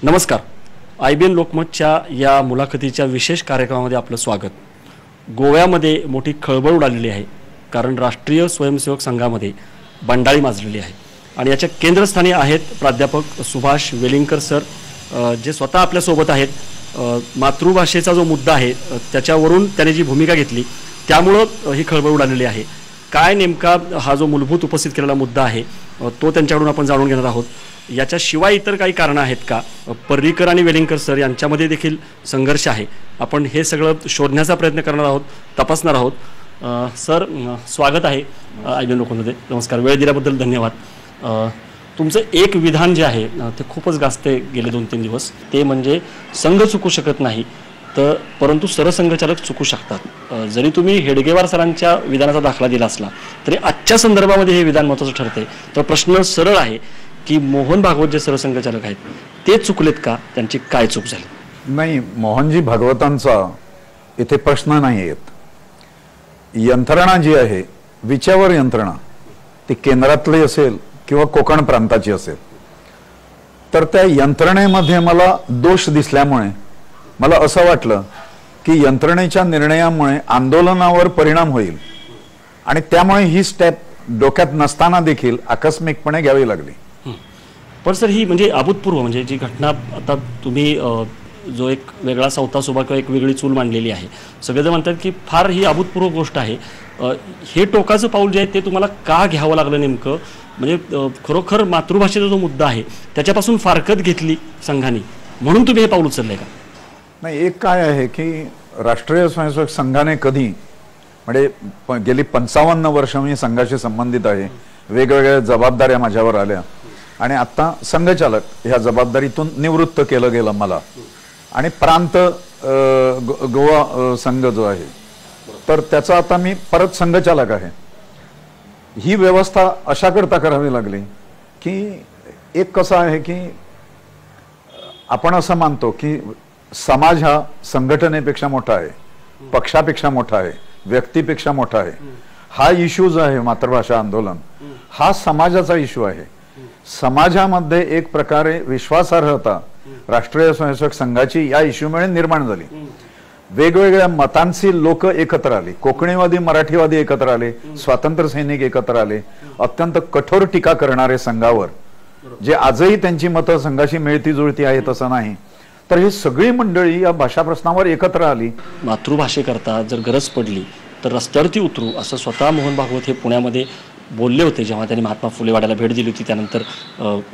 नमस्कार. IBN लोकमतच्या या मुलाखतीच्या विशेष कार्यक्रमामध्ये आपलं स्वागत. गोव्यामध्ये मोठी खळबळ उडालेली आहे कारण राष्ट्रीय स्वयंसेवक संघामध्ये बंडाळी माजलेली आहे आणि याच्या केंद्रस्थानी आहेत प्राध्यापक सुभाष वेलिंगकर सर, जे स्वतः आपल्यासोबत आहेत. मातृभाषेचा जो मुद्दा आहे त्याच्यावरून त्याने जी भूमिका घेतली त्यामुळं ही खळबळ उडालेली आहे. काय नेमका हा जो मूलभूत उपस्थित केलेला मुद्दा आहे तो त्यांच्याकडून आपण जाणून घेणार आहोत. याच्याशिवाय इतर काही कारणं आहेत का? पर्रीकर आणि वेलिंगकर सर यांच्यामध्ये देखील संघर्ष आहे. आपण हे सगळं शोधण्याचा प्रयत्न करणार आहोत, तपासणार आहोत. सर, स्वागत आहे IBN लोकमतमध्ये. नमस्कार. वेळ दिल्याबद्दल धन्यवाद. तुमचं एक विधान जे आहे ते खूपच गाजते गेले 2-3 दिवस. ते म्हणजे संघ चुकू शकत नाही तर परंतु सरसंघचालक चुकू शकतात. जरी तुम्ही हेडगेवार सरांच्या विधानाचा दाखला दिला असला तरी आजच्या संदर्भामध्ये हे विधान महत्त्वाचं ठरते. तर प्रश्न सरळ आहे की मोहन भागवत जे सरसंघचालक आहेत ते चुकलेत का? त्यांची काय चूक झाली? नाही, मोहनजी भागवतांचा इथे प्रश्न नाही येत. यंत्रणा जी आहे, विच्यावर यंत्रणा, ती केंद्रातली असेल किंवा कोकण प्रांताची असेल, तर त्या यंत्रणेमध्ये मला दोष दिसल्यामुळे मला असं वाटलं की यंत्रणेच्या निर्णयामुळे आंदोलनावर परिणाम होईल आणि त्यामुळे ही स्टेप डोक्यात नसताना देखील आकस्मिकपणे घ्यावी लागली. पण सर, ही म्हणजे अभूतपूर्व, म्हणजे जी घटना आता तुम्ही जो एक वेगळा सौतास उभा किंवा एक वेगळी चूल मांडलेली आहे, सगळेजण म्हणतात की फार ही अभूतपूर्व गोष्ट आहे. हे टोकाचं पाऊल जे आहे ते तुम्हाला का घ्यावं लागलं नेमकं? म्हणजे खरोखर मातृभाषेचा जो मुद्दा आहे त्याच्यापासून फारकत घेतली संघाने म्हणून तुम्ही हे पाऊल उचललंय का? नाही, एक काय आहे की राष्ट्रीय स्वयंसेवक संघाने कधी, म्हणजे गेली 55 वर्ष मी संघाशी संबंधित आहे. वेगवेगळ्या जबाबदाऱ्या माझ्यावर आल्या आणि आता संघचालक ह्या जबाबदारीतून निवृत्त केलं गेलं मला. आणि प्रांत गोवा संघ जो आहे तर त्याचा आता मी परत संघचालक आहे. ही व्यवस्था अशा करता करावी लागली की एक कसं आहे की आपण असं मानतो की समाज हा संघटनेपेक्षा मोठा आहे, पक्षापेक्षा मोठा आहे, व्यक्तीपेक्षा मोठा आहे. हा इश्यू जो आहे मातृभाषा आंदोलन, हा समाजाचा इश्यू आहे. समाजामध्ये एक प्रकारे विश्वासार्हता राष्ट्रीय स्वयंसेवक संघाची या इश्यूमुळे निर्माण झाली. वेगवेगळ्या मतांची लोक एकत्र आली, कोकणीवादी मराठीवादी एकत्र आले, स्वातंत्र्य सैनिक एकत्र आले, अत्यंत कठोर टीका करणारे संघावर, जे आजही त्यांची मतं संघाशी मिळती जुळती आहेत असं नाही. तर ही सगळी मंडळी या भाषा प्रश्नावर एकत्र आली. मातृभाषेकरता जर गरज पडली तर रस्त्यावरती उतरू असं स्वतः मोहन भागवत हे पुण्यामध्ये बोलले होते जेव्हा त्यांनी महात्मा फुले वाड्याला भेट दिली होती. त्यानंतर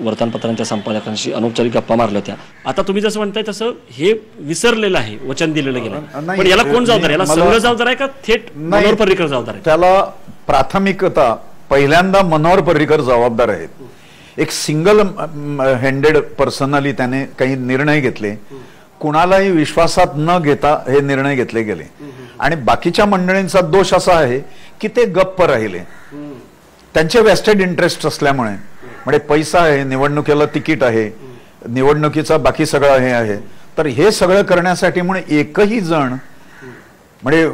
वर्तमानपत्रांच्या संपादकांशी अनौपचारिक गप्पा मारल्या होत्या. आता तुम्ही जसं म्हणताय तसं हे विसरलेलं आहे, वचन दिलेलं गेलं. पण याला कोण जबाबदार? याला संघ जबाबदार आहे का थेट मनोहर पर्रीकर जबाबदार आहे? त्याला प्राथमिकता पहिल्यांदा मनोहर पर्रीकर जबाबदार आहेत. एक सिंगल हँडेड पर्सनली त्याने काही निर्णय घेतले, कुणालाही विश्वासात न घेता हे निर्णय घेतले गेले. आणि बाकीच्या मंडळींचा दोष असा आहे की ते गप्प राहिले. त्यांचे वेस्टेड इंटरेस्ट असल्यामुळे, म्हणजे पैसा आहे, निवडणुकीला तिकीट आहे, निवडणुकीचा बाकी सगळं हे आहे, तर हे सगळं करण्यासाठी म्हणून एकही जण म्हणजे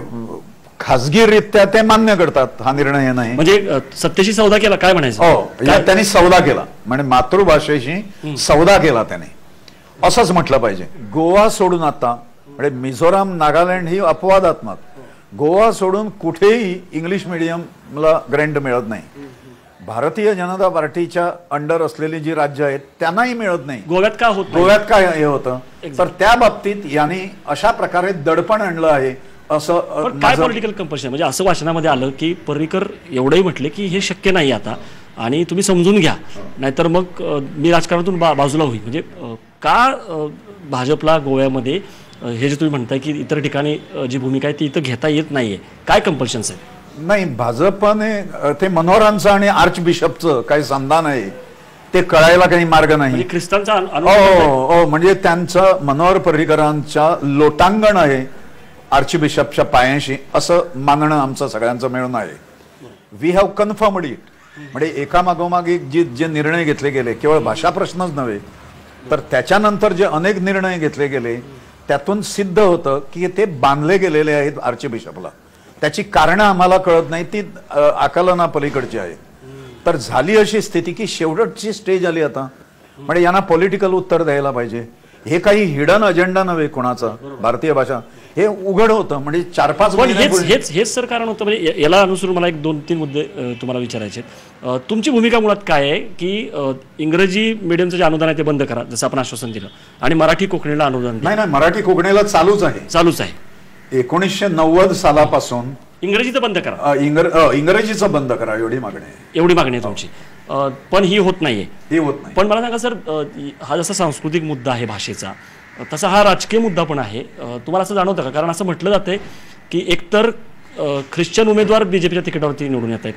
खासगीरित्या ते मान्य करतात हा निर्णय नाही. म्हणजे सत्तेशी सौदा केला काय म्हणायचं? हो, त्यांनी सौदा केला, म्हणजे मातृभाषेशी सौदा केला त्याने, असंच म्हटलं पाहिजे. गोवा सोडून आता म्हणजे मिझोराम, नागालँड ही अपवादात्मक, गोवा सोडून कुठेही इंग्लिश मिडियमला ग्रँट मिळत नाही. भारतीय जनता पार्टीच्या अंडर असलेली जी राज्य आहेत त्यांनाही मिळत नाही. गोव्यात का होत? गोव्यात काय हे होतं? तर त्या बाबतीत यांनी अशा प्रकारे दडपण आणलं आहे असं. काय पॉलिटिकल कंपल्शन? म्हणजे असं वाचनामध्ये आलं की पर्रीकर एवढंही म्हटले की हे शक्य नाही आता आणि तुम्ही समजून घ्या, नाहीतर मग मी राजकारणातून बाजूला होईल. म्हणजे का भाजपला गोव्यामध्ये हे जे तुम्ही म्हणताय की इतर ठिकाणी जी भूमिका आहे ती इथं घेता येत नाहीये, काय कंपल्शन्स आहे? नाही, भाजपने ते मनोहरांचं आणि आर्च बिशपचं काही संधान आहे ते कळायला काही मार्ग नाही. ख्रिस्तांचा म्हणजे त्यांचं मनोहर पर्रीकरांच्या लोटांगण आहे आर्च बिशपच्या पायांशी असं मानणं आमचं सगळ्यांचं मिळून आहे. We have confirmed it. म्हणजे एकामागोमाग एक जे निर्णय घेतले गेले, केवळ भाषा प्रश्नच नव्हे तर त्याच्यानंतर जे अनेक निर्णय घेतले गेले त्यातून सिद्ध होतं की ते बांधले गेलेले आहेत आर्च बिशपला. त्याची कारणं आम्हाला कळत नाही, ती आकलना पलीकडची आहेत. तर झाली अशी स्थिती की शेवटची स्टेज आली आता, म्हणजे यांना पॉलिटिकल उत्तर द्यायला पाहिजे हे काही हिडन अजेंडा नव्हे कोणाचा. भारतीय भाषा हे उघड होतं. म्हणजे 4-5 पण हेच सर कारण होतं. म्हणजे याला अनुसरून मला एक 2-3 मुद्दे तुम्हाला विचारायचे. तुमची भूमिका मुळात काय आहे की इंग्रजी मीडियमचं जे अनुदान आहे ते बंद करा, जसं आपण आश्वासन दिलं, आणि मराठी कोकणीला अनुदान द्या. नाही, मराठी कोकणीला चालूच आहे. 1990 सालापासून इंग्रजीचं बंद करा, इंग्रजीचं बंद करा, एवढी मागणी आहे तुमची. पण ही होत नाहीये. होत नाही. पण मला सांगा सर, हा जसा सांस्कृतिक मुद्दा आहे भाषेचा, तसा हा राजकीय मुद्दा पण आहे. तुम्हाला असं जाणवतं का? कारण असं म्हटलं जातंय की एकतर ख्रिश्चन उमेदवार बीजेपीच्या तिकिटावरती निवडून येत आहेत,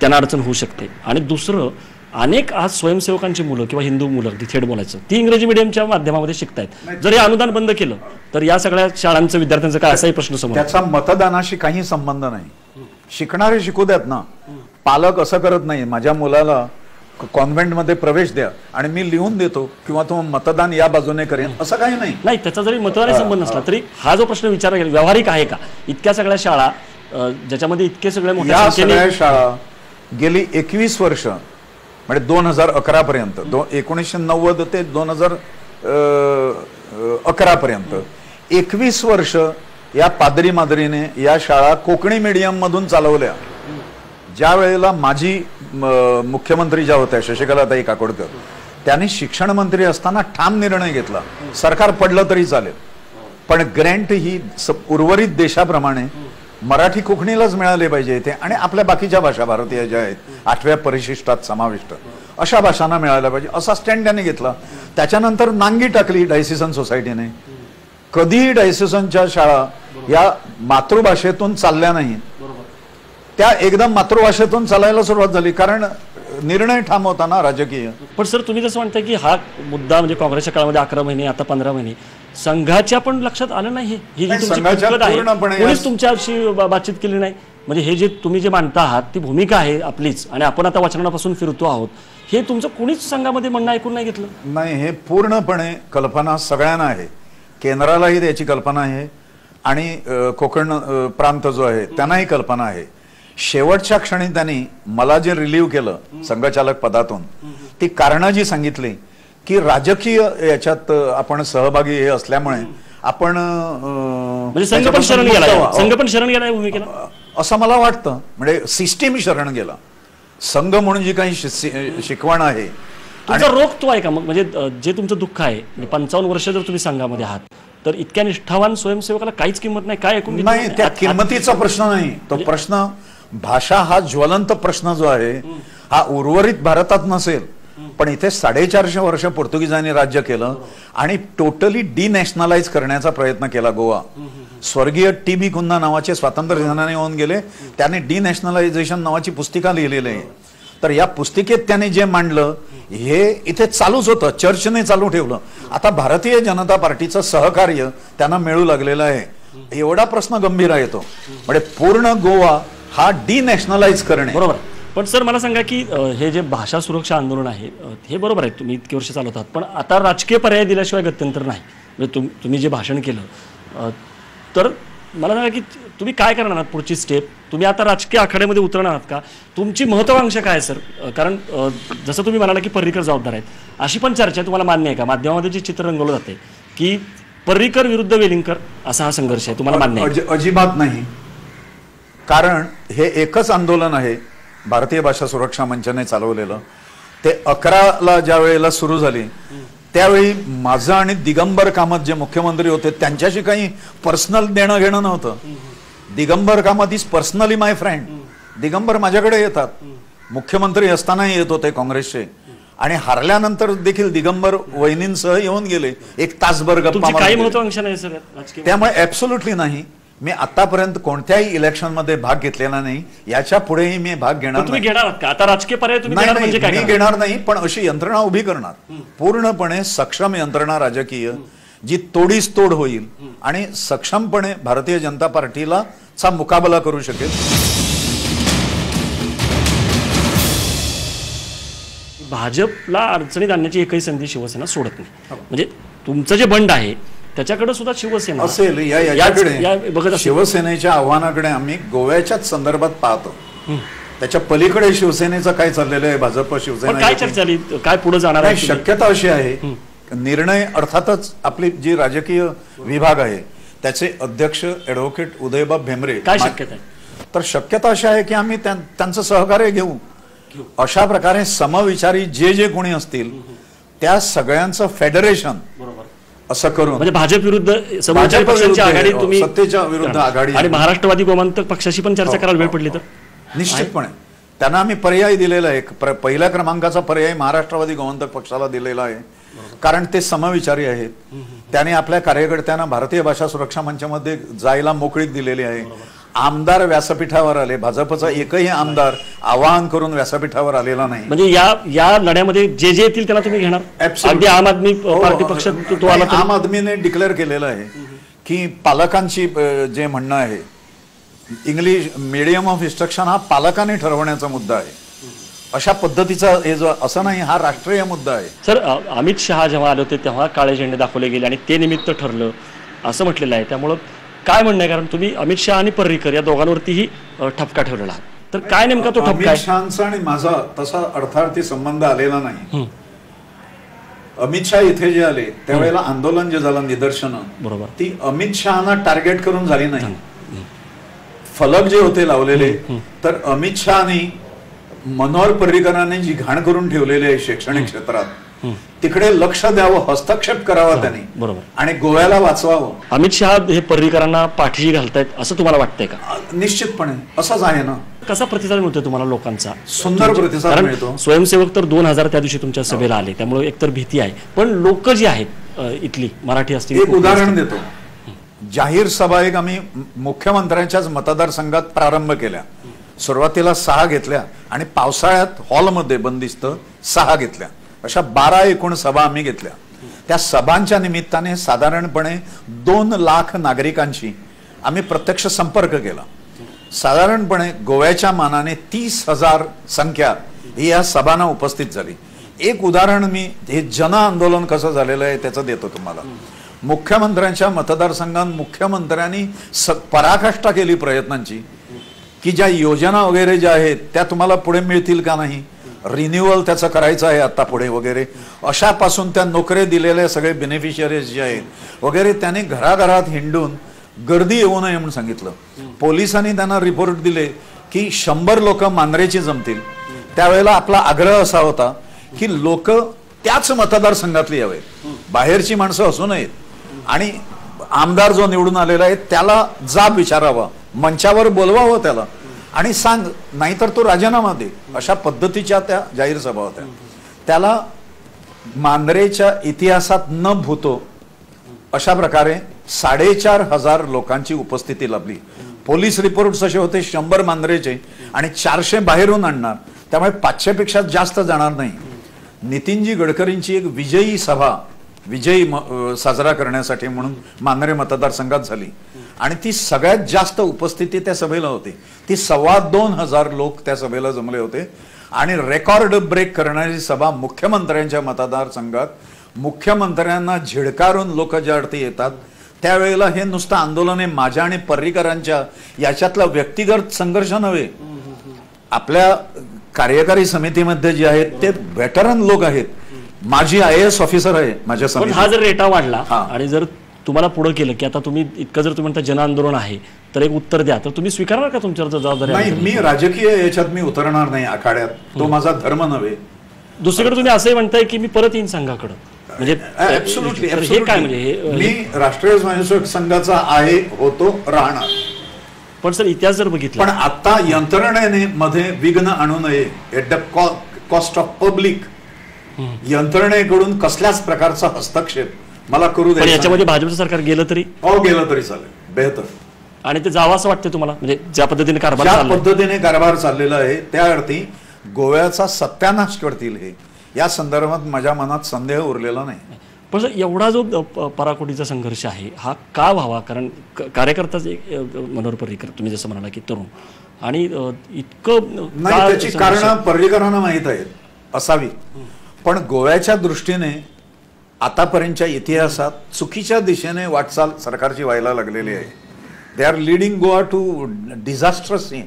त्यांना अडचण होऊ शकते, आणि दुसरं अनेक आज स्वयंसेवकांची मुलं किंवा हिंदू मुलं, अगदी थेट बोलायचं, ती इंग्रजी मिडियमच्या माध्यमामध्ये शिकतायत. जर हे अनुदान बंद केलं तर या सगळ्या शाळांचं विद्यार्थ्यांचं काय, असाही प्रश्न समोर. त्याचा मतदानाशी काही संबंध नाही. शिकणारे शिकू द्यात ना. पालक असं करत नाही, माझ्या मुलाला कॉन्व्हेंटमध्ये प्रवेश द्या आणि मी लिहून देतो किंवा तो मतदान या बाजूने करेन, असं काही नाही. त्याचा जरी मतदानाशी संबंध नसला तरी हा जो प्रश्न विचारला गेला, व्यावहारिक आहे का? इतक्या सगळ्या शाळा, ज्याच्यामध्ये इतके सगळे मोठ्या सगळ्या शाळा गेली 21 वर्ष, म्हणजे 2011 पर्यंत, 1990 ते 2011 पर्यंत 21 वर्ष या पादरी मादरीने या शाळा कोकणी मीडियम मधून चालवल्या. ज्या वेळेला माजी मुख्यमंत्री ज्या होत्या शशिकलाताई काकोडकर, त्यांनी शिक्षण मंत्री असताना ठाम निर्णय घेतला, सरकार पडलं तरी चालेल, पण ग्रँट ही उर्वरित देशाप्रमाणे मराठी कोकणीलाच मिळाले पाहिजे ते, आणि आपल्या बाकीच्या भाषा भारतीय ज्या आहेत 8व्या परिशिष्टात समाविष्ट अशा भाषांना मिळायला पाहिजे, असा स्टँड त्यांनी घेतला. त्याच्यानंतर नांगी टाकली डायसिसन सोसायटीने. कधीही डायसिसनच्या शाळा या मातृभाषेतून चालल्या नाहीत. त्या एकदम मातृभाषेतून चालायला सुरुवात झाली, कारण निर्णय ठाम होता ना राजकीय. पण सर, तुम्ही जसं म्हणताय की हा मुद्दा म्हणजे काँग्रेसच्या काळामध्ये 11 महिने, आता 15 महिने, संघाच्या पण लक्षात आलं नाही. ही जी तुमची तुमच्याशी बातचीत केली नाही. म्हणजे हे जे तुम्ही जे मांडता आहात ती भूमिका आहे आपलीच, आणि आपण आता वचनापासून फिरतो आहोत, हे तुमचं कोणीच संघामध्ये म्हणणं ऐकून नाही घेतलं. नाही, हे पूर्णपणे कल्पना सगळ्यांना आहे. केंद्रालाही त्याची कल्पना आहे आणि कोकण प्रांत जो आहे त्यांनाही कल्पना आहे. शेवटच्या क्षणी त्यांनी मला जे रिलीव्ह केलं संघचालक पदातून, ती कारणं जी सांगितली की राजकीय याच्यात आपण सहभागी हे असल्यामुळे आपण संघ पण शरण गेला भूमिकेला, असं मला वाटतं. म्हणजे सिस्टीम शरण गेला. संघ म्हणून जी काही शिकवण आहे, तुमचा रोग तो आहे का? मग म्हणजे जे तुमचं दुःख आहे, 55 वर्ष जर तुम्ही संघामध्ये आहात, तर इतक्या निष्ठावान स्वयंसेवकाला काहीच किंमत नाही, काय ऐकून नाही? त्या किंमतीचा प्रश्न नाही तो. प्रश्न भाषा हा ज्वलंत प्रश्न जो आहे हा उर्वरित भारतात नसेल, पण इथे 450 वर्ष पोर्तुगीजांनी राज्य केलं आणि टोटली डिनॅशनलाइज करण्याचा प्रयत्न केला. गोवा स्वर्गीय टी.बी. कुन्हा नावाचे स्वातंत्र्य सेनानी होऊन गेले, त्याने डिनॅशनलायझेशन नावाची पुस्तिका लिहिलेली आहे. तर या पुस्तिकेत त्याने जे मांडलं हे इथे चालूच होतं, चर्चने चालू ठेवलं. आता भारतीय जनता पार्टीचं सहकार्य त्यांना मिळू लागलेलं आहे. एवढा प्रश्न गंभीर आहे तो. म्हणजे पूर्ण गोवा हा डिनॅशनलाइज करणे. बरोबर. पण सर मला सांगा की हे जे भाषा सुरक्षा आंदोलन आहे हे बरोबर आहे, तुम्ही इतके वर्ष चालवतात, पण आता राजकीय पर्याय दिल्याशिवाय गत्यंतर नाही. म्हणजे तुम्ही जे भाषण केलं, तर मला सांगा की तुम्ही काय करणार आहात पुढची स्टेप? तुम्ही आता राजकीय आखाड्यामध्ये उतरणार आहात का? तुमची महत्वाकांक्षा काय सर? कारण जसं तुम्ही म्हणाला की पर्रीकर जबाबदार आहेत, अशी पण चर्चा तुम्हाला मान्य आहे का? माध्यमामध्ये जे चित्र रंगवलं जाते की पर्रीकर विरुद्ध वेलिंगकर असा हा संघर्ष आहे, तुम्हाला मान्य आहे? अजिबात नाही. कारण हे एकच आंदोलन आहे भारतीय भाषा सुरक्षा मंचाने चालवलेलं. ते 11ला ज्या वेळेला सुरू झाली त्यावेळी माझं आणि दिगंबर कामत जे मुख्यमंत्री होते त्यांच्याशी काही पर्सनल देणं घेणं नव्हतं. Digambar Kamat is personally my friend. Digambar माझ्याकडे येतात, मुख्यमंत्री असतानाही येत होते काँग्रेसचे, आणि हारल्यानंतर देखील दिगंबर वहिनींसह येऊन गेले, एक तासभर गप्पा मारले. त्यामुळे ऍब्सोल्युटली नाही. मी आतापर्यंत कोणत्याही इलेक्शन मध्ये भाग घेतलेला नाही, याच्या पुढेही मी भाग घेणार नाही. आता राजकीय पर्याय मी घेणार नाही, पण अशी यंत्रणा उभी करणार, पूर्णपणे सक्षम यंत्रणा राजकीय जी तोडीस तोड होईल आणि सक्षमपणे भारतीय जनता पार्टीला चा मुकाबला करू शकेल. भाजपला अडचणीत आणण्याची एकही संधी शिवसेना सोडत नाही. म्हणजे तुमचं जे बंड आहे त्याच्याकडे सुद्धा शिवसेना असेल. याच्याकडे शिवसेनेच्या आव्हानाकडे आम्ही गोव्याच्याच संदर्भात पाहतो. त्याच्या पलीकडे शिवसेनेचं काय चाललेलं आहे, भाजप शिवसेना काय चर्चा झाली, काय पुढे जाणार आहे? शक्यता अशी आहे निर्णय अर्थातच आपली जी राजकीय विभाग आहे त्याचे अध्यक्ष ॲडव्होकेट उदयबाब भेमरे. काय शक्यता आहे? तर शक्यता अशी आहे की आम्ही त्यांचं सहकार्य घेऊ. अशा प्रकारे समविचारी जे कोणी असतील त्या सगळ्यांचं फेडरेशन असं करून म्हणजे भाजप विरुद्ध समविचारी पक्षांची आघाडी तुम्ही सत्तेच्या विरुद्ध आघाडी आणि महाराष्ट्रवादी गोमांतक पक्षाशी पण चर्चा करायला वेळ पडली तर निश्चितपणे त्यांना आम्ही पर्याय दिलेला आहे. पहिल्या क्रमांकाचा पर्याय महाराष्ट्रवादी गोमांतक पक्षाला दिलेला आहे कारण ते समविचारी आहेत. त्याने आपल्या कार्यकर्त्यांना भारतीय भाषा सुरक्षा मंचामध्ये जायला मोकळीक दिलेली आहे. आमदार व्यासपीठावर आले, भाजपचा एकही आमदार आवाहन करून व्यासपीठावर आलेला नाही. म्हणजे या लढ्यामध्ये जे येतील त्याला तुम्ही घेणार? अगदी आम आदमी पार्टी पक्ष तो आला आम आदमीने डिक्लेअर केलेलं आहे की पालकांची जे म्हणणं आहे इंग्लिश मीडियम ऑफ इन्स्ट्रक्शन हा पालकांनी ठरवण्याचा मुद्दा आहे. अशा पद्धतीचा हे जो असं नाही, हा राष्ट्रीय मुद्दा आहे. सर, अमित शहा जेव्हा आले होते तेव्हा काळे झेंडे दाखवले गेले आणि ते निमित्त ठरलं असं म्हटलेलं आहे. त्यामुळं काय म्हणणं आहे? कारण तुम्ही अमित शहा आणि पर्रीकर या दोघांवरतीही ठपका ठेवलेला आहे, तर काय नेमका तो ठपका आहे? अमित शहांचा आणि माझा तसा अर्थार्थी संबंध आलेला नाही. अमित शहा इथे जे आले त्यावेळेला आंदोलन जे झालं, निदर्शनं, बरोबर, ती अमित शहाना टार्गेट करून झाली नाही. फलक जे होते लावलेले तर अमित शहानी मनोहर पर्रीकरांनी जी घाण करून ठेवलेली आहे शैक्षणिक क्षेत्रात तिकडे लक्ष द्यावं, हस्तक्षेप करावा त्यांनी, बरोबर, आणि गोव्याला वाचवावं. अमित शहा हे पर्रीकरांना पाठीशी घालतायत असं तुम्हाला वाटतंय का? निश्चितपणे असंच आहे ना. कसा प्रतिसाद मिळतो तुम्हाला लोकांचा? सुंदर प्रतिसाद मिळतो. स्वयंसेवक तर 2000 त्या दिवशी तुमच्या सभेला आले, त्यामुळे एकतर भीती आहे, पण लोक जी आहेत इथली मराठी असतील. एक उदाहरण देतो. जाहीर सभा एक आम्ही मुख्यमंत्र्यांच्याच मतदारसंघात प्रारंभ केल्या. सुरुवातीला 6 घेतल्या आणि पावसाळ्यात हॉलमध्ये बंदिस्त 6 घेतल्या. अशा 12 एकूण सभा आम्ही घेतल्या. त्या सभांच्या निमित्ताने साधारणपणे 2 लाख नागरिकांशी आम्ही प्रत्यक्ष संपर्क केला. साधारणपणे गोव्याच्या मानाने 30,000 संख्या ही या सभांना उपस्थित झाली. एक उदाहरण मी हे जन आंदोलन कसं झालेलं आहे त्याचं देतो तुम्हाला. मुख्यमंत्र्यांच्या मतदारसंघात मुख्यमंत्र्यांनी पराकाष्ठा केली प्रयत्नांची की ज्या योजना वगैरे ज्या आहेत त्या तुम्हाला पुढे मिळतील का नाही, रिन्युअल त्याचं करायचं आहे आता पुढे वगैरे, अशापासून त्या नोकऱ्या दिलेल्या सगळे बेनिफिशियरीज जे आहेत वगैरे त्याने घराघरात हिंडून गर्दी येऊ नये म्हणून सांगितलं. पोलिसांनी त्यांना रिपोर्ट दिले की 100 लोक मांद्रेची जमतील. त्यावेळेला आपला आग्रह असा होता की लोक त्याच मतदारसंघातली यावे, बाहेरची माणसं असू नयेत, आणि आमदार जो निवडून आलेला आहे त्याला जाब विचारावा, मंचावर बोलवावं त्याला आणि सांग, नाहीतर तो राजीनामा दे. अशा पद्धतीच्या त्या जाहीर सभा होत्या. त्याला मांद्रेच्या इतिहासात न भूतो अशा प्रकारे 4,500 लोकांची उपस्थिती लाभली. पोलीस रिपोर्ट असे होते 100 मांद्रेचे आणि 400 बाहेरून आणणार, त्यामुळे 500 पेक्षा जास्त जाणार नाही. नितीनजी गडकरींची एक विजयी सभा साजरा करण्यासाठी म्हणून मांद्रे मतदारसंघात झाली आणि ती सगळ्यात जास्त उपस्थिती त्या सभेला होती. ती 2,2500 लोक त्या सभेला जमले होते आणि रेकॉर्ड ब्रेक करणारी सभा मुख्यमंत्र्यांच्या मतदारसंघात. मुख्यमंत्र्यांना झिडकारून लोक ज्या अर्थी येतात त्यावेळेला हे नुसतं आंदोलन आहे माझ्या आणि पर्रीकरांच्या याच्यातला व्यक्तिगत संघर्ष नव्हे. आपल्या कार्यकारी समितीमध्ये जे आहेत ते वेटरन लोक आहेत. माझी IAS ऑफिसर आहे माझ्या समितीत. हा जर रेटा वाढला आणि जर तुम्हाला पुढे केलं की आता तुम्ही इतकं जर तुम्ही म्हणता जन आंदोलन आहे तर एक उत्तर द्या, तर तुम्ही स्वीकारणार का तुमच्यावर जबाबदारी? नाही, मी राजकीय याच्यात मी उतरणार नाही आखाड्यात, तो माझा धर्म नव्हे. दुसरीकडे तुम्ही असंही म्हणताय की मी परत येईन संघाकडे, म्हणजे हे काय म्हणजे मी राष्ट्रीय स्वयंसेवक संघाचा आहे, होतो, राहणार. पण सर इतिहास जर बघितला, पण आता यंत्रणेने मध्ये विघ्न आणू नये at the cost of public. यंत्रणेकडून कसल्याच प्रकारचा हस्तक्षेप मला करू द्या. याच्यामध्ये भाजपचं सरकार गेलं तरी गेलं तरी चालेल, बेहतर. आणि ते जावं असं वाटतं तुम्हाला, म्हणजे ज्या पद्धतीने कारभार चाललेला आहे त्या अर्थी गोव्याचा सत्यानाश करतील हे, या संदर्भात माझ्या मनात संदेह उरलेला नाही. पण सर एवढा जो पराकोटीचा संघर्ष आहे हा का व्हावा? कारण कार्यकर्ताच मनोहर पर्रीकर तुम्ही जसं म्हणाला की तरुण, आणि इतकं नाही, त्याची कारणं पर्रीकरांना माहीत आहेत असावी. पण गोव्याच्या दृष्टीने आतापर्यंतच्या इतिहासात चुकीच्या दिशेने वाटचाल सरकारची व्हायला लागलेली आहे. They are leading Goa to disastrous scene.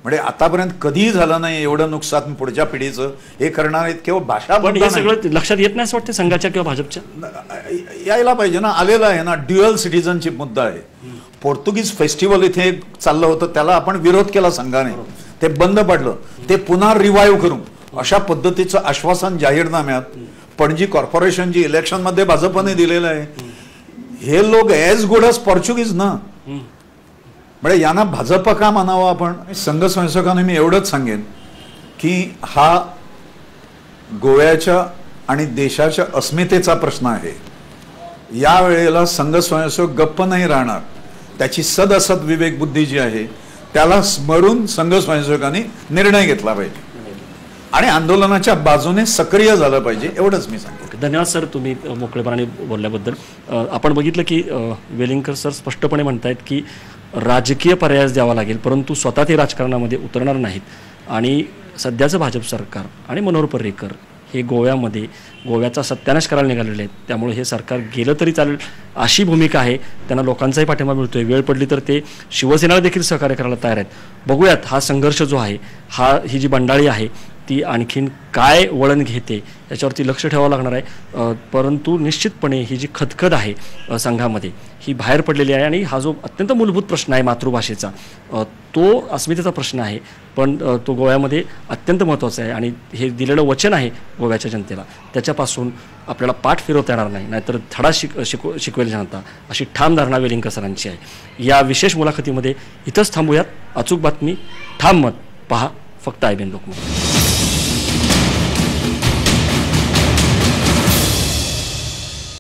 म्हणजे आतापर्यंत कधीही झालं नाही एवढं नुकसान पुढच्या पिढीचं हे करणार केवळ भाषा. पण हे सगळं लक्षात येत नाही असं वाटतं संघाच्या किंवा भाजपच्या? यायला पाहिजे ना, आलेला आहे ना. ड्युअल सिटिझनशिप मुद्दा आहे. पोर्तुगीज फेस्टिवल इथे चाललं होतं, त्याला आपण विरोध केला संघाने, ते बंद पडलं. ते पुन्हा रिवाईव्ह करू अशा पद्धतीचं आश्वासन जाहीरनाम्यात पणजी कॉर्पोरेशनची इलेक्शन मध्ये भाजपने दिलेलं आहे. हे लोक ॲज गुड ॲज पोर्चुगीज ना, म्हणजे यांना भाजप का म्हणावं आपण. संघ स्वयंसेवकांनी मी एवढंच सांगेन की हा गोव्याच्या आणि देशाच्या अस्मितेचा प्रश्न आहे. या वेळेला संघ स्वयंसेवक गप्प नाही राहणार. त्याची सदअसद विवेक बुद्धी जी आहे त्याला स्मरून संघ स्वयंसेवकांनी निर्णय घेतला पाहिजे आणि आंदोलनाच्या बाजूने सक्रिय झालं पाहिजे, एवढंच मी सांगतो. धन्यवाद सर, तुम्ही मोकळेपणाने बोलल्याबद्दल. आपण बघितलं की वेलिंगकर सर स्पष्टपणे म्हणतायत की राजकीय पर्याय द्यावा लागेल, परंतु स्वतः ते राजकारणामध्ये उतरणार नाहीत. आणि सध्याचं भाजप सरकार आणि मनोहर पर्रीकर हे गोव्याचा सत्यानाश करायला निघालेले आहेत. त्यामुळे हे सरकार गेलं तरी चालेल अशी भूमिका आहे. त्यांना लोकांचाही पाठिंबा मिळतोय. वेळ पडली तर ते शिवसेनेला देखील सहकार्य करायला तयार आहेत. बघूयात हा संघर्ष जो आहे, ही जी बंडाळी आहे ती आणखीन काय वळण घेते याच्यावरती लक्ष ठेवावं लागणार आहे. परंतु निश्चितपणे ही जी खदखद आहे संघामध्ये ही बाहेर पडलेली आहे. आणि हा जो अत्यंत मूलभूत प्रश्न आहे मातृभाषेचा, तो अस्मितेचा प्रश्न आहे, पण तो गोव्यामध्ये अत्यंत महत्त्वाचा आहे. आणि हे दिलेलं वचन आहे गोव्याच्या जनतेला, त्याच्यापासून आपल्याला पाठ फिरवता येणार नाही, नाहीतर धडा शिकवेल जनता, अशी ठाम धारणा वेलिंगकर सरांची आहे. या विशेष मुलाखतीमध्ये इथंच थांबूयात. अचूक बातमी, ठाम मत, पहा फक्त IBN लोकमत.